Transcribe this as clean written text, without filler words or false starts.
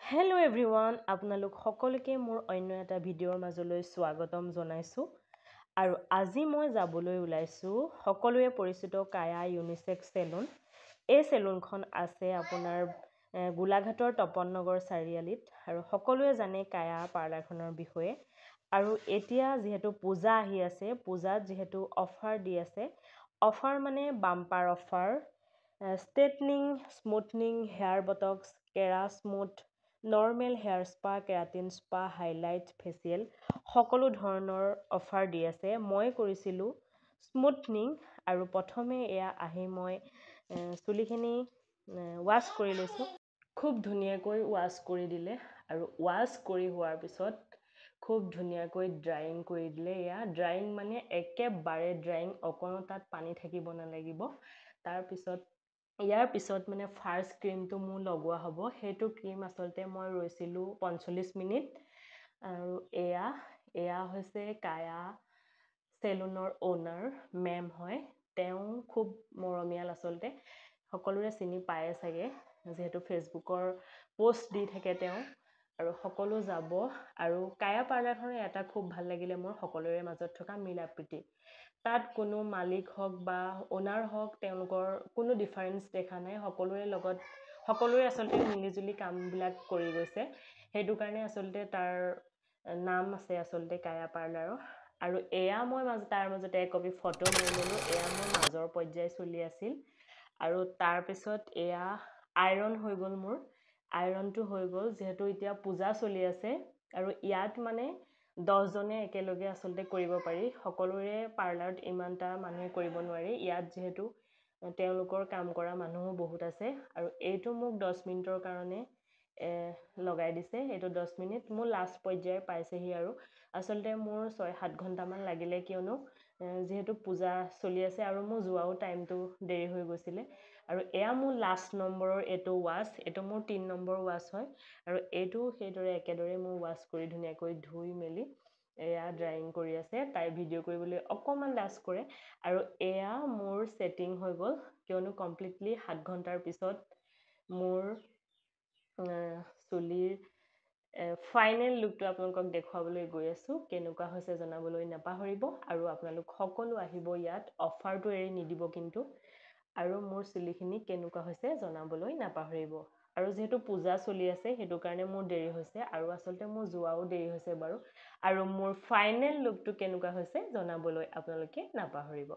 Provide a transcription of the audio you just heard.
Hello' everyone, আপোনালোক সকলোকে মোৰ অন্য এটা ভিডিঅ'ৰ মাজলৈ স্বাগতম জনাইছোঁ। আৰু আজি মই যাবলৈ ওলাইছোঁ সকলোৱে পৰিচিত কায়া ইউনিচেক্স চেলুন। এই চেলুনখন আছে আপোনাৰ গোলাঘাটৰ তপন নগৰ চাৰিআলিত। আৰু সকলোৱে জানে কায়া পাৰ্লাৰখনৰ বিষয়ে। আৰু এতিয়া যিহেতু পূজা আহি আছে, পূজাত যিহেতু অফাৰ দি আছে, অফাৰ মানে bumper offer, straightening, smoothing, hair botox, kera smooth, normal hair spa, keratin spa, highlight, facial সকলো ধৰণৰ অফাৰ দি আছে। মই কৰিছিলোঁ স্মুথনিং আৰু প্ৰথমে এয়া আহি মই চুলিখিনি ৱাছ কৰি লৈছোঁ। খুব ধুনীয়াকৈ ৱাছ কৰি দিলে আৰু ৱাছ কৰি হোৱাৰ পিছত খুব ধুনীয়াকৈ ড্ৰাইং কৰি দিলে। এয়া ড্ৰাইং মানে একেবাৰে ড্ৰাইং, অকণো তাত পানী থাকিব নালাগিব। ইয়াৰ পিছত মানে ফাৰ্ষ্ট ক্ৰীমটো মোৰ লগোৱা হ'ব। সেইটো ক্ৰীম আচলতে মই ৰৈছিলোঁ 45 মিনিট। আৰু এয়া হৈছে কায়া চেলুনৰ অ'নাৰ মেম হয়। তেওঁ খুব মৰমীয়াল আচলতে, সকলোৰে চিনি পায়ে চাগে, যিহেতু ফেচবুকৰ পোষ্ট দি থাকে তেওঁ। আৰু সকলো যাব। আৰু কায়া পাৰ্লাৰখনৰ এটা খুব ভাল লাগিলে মোৰ, সকলোৰে মাজত থকা মিলা প্ৰীতি। তাত কোনো মালিক হওক বা অ'নাৰ হওক, তেওঁলোকৰ কোনো ডিফাৰেঞ্চ দেখা নাই। সকলোৰে আচলতে মিলিজুলি কামবিলাক কৰি গৈছে। সেইটো কাৰণে আচলতে তাৰ নাম আছে আচলতে কায়া পাৰ্লাৰৰ। আৰু এয়া মই তাৰ মাজতে একপি ফটো লৈ ল'লোঁ। এয়া মোৰ মাজৰ পৰ্যায় চলি আছিল। আৰু তাৰপিছত এয়া আইৰণ হৈ গ'ল মোৰ। আইৰণটো হৈ গ'ল যিহেতু এতিয়া পূজা চলি আছে। আৰু ইয়াত মানে 10জনে একেলগে আচলতে কৰিব পাৰি। সকলোৰে পাৰ্লাৰত ইমানটা মানুহে কৰিব নোৱাৰি। ইয়াত যিহেতু তেওঁলোকৰ কাম কৰা মানুহো বহুত আছে। আৰু এইটো মোক 10 মিনিটৰ কাৰণে লগাই দিছে। এইটো 10 মিনিট মোৰ লাষ্ট পৰ্যায় পাইছেহি। আৰু আচলতে মোৰ 6-7 ঘণ্টামান লাগিলে, কিয়নো যিহেতু পূজা চলি আছে আৰু মোৰ যোৱাও টাইমটো দেৰি হৈ গৈছিলে। আৰু এয়া মোৰ লাষ্ট নম্বৰৰ এইটো ৱাছ, এইটো মোৰ 3 নম্বৰ ৱাছ হয়। আৰু এইটো সেইদৰে একেদৰে মোৰ ৱাছ কৰি ধুনীয়াকৈ ধুই মেলি এয়া ড্ৰাইং কৰি আছে। তাই ভিডিঅ' কৰিবলৈ অকণমান লাজ কৰে। আৰু এয়া মোৰ ছেটিং হৈ গ'ল, কিয়নো কমপ্লিটলি 7 ঘণ্টাৰ পিছত মোৰ চুলিৰ ফাইনেল লুকটো আপোনালোকক দেখুৱাবলৈ গৈ আছোঁ। কেনেকুৱা হৈছে জনাবলৈ নাপাহৰিব। আৰু আপোনালোক সকলো আহিব ইয়াত, অফাৰটো এৰি নিদিব কিন্তু। আৰু মোৰ চুলিখিনি কেনেকুৱা হৈছে জনাবলৈ নাপাহৰিব। আৰু যিহেতু পূজা চলি আছে, সেইটো কাৰণে মোৰ দেৰি হৈছে। আৰু আচলতে মোৰ যোৱাও দেৰি হৈছে বাৰু। আৰু মোৰ ফাইনেল লুকটো কেনেকুৱা হৈছে জনাবলৈ আপোনালোকে নাপাহৰিব।